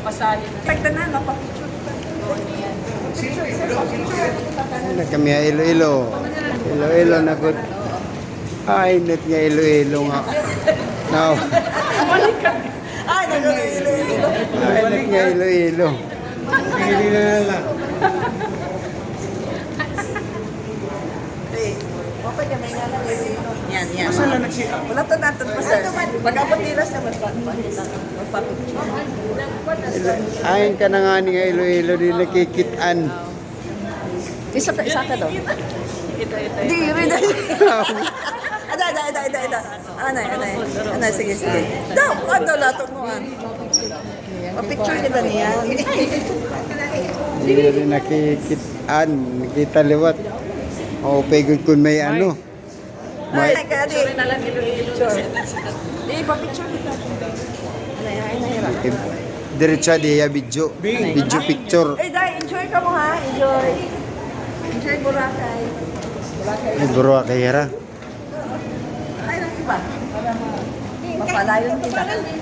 Pamasahin na. Tagtanan, mapapicture ka. Ano kami Iloilo. Iloilo na good. Ay, net nga Iloilo nga. Now, Ay, nag-ilo-ilo. ay, net nga Iloilo. Hindi na lang. Okay, may nga lang ilo-ilo. Yan, yan. Saan na nagsiya? Wala to natin pa sir. Pag-abot nila sa magpapicture. Ayon ka na nga ni nga Iloilo di nakikitaan. Isa ka daw. Ito. Hindi, rin. Ada. Anay, sige. Daw, ano lato mo ah. Pa-picture kita niya. Di rin nakikitaan. Nakita liwat. O, pagod kun may ano. Ay, May, kadi. Sorry na lang Iloilo. Di, pa-picture kita. Anay. diretsa diya video. Video picture. Eh, dahil enjoy ka mo ha. Enjoy. Enjoy Boracay. Ay, bro, kaya ra. Ay, nang iba. Para mapalayon kita.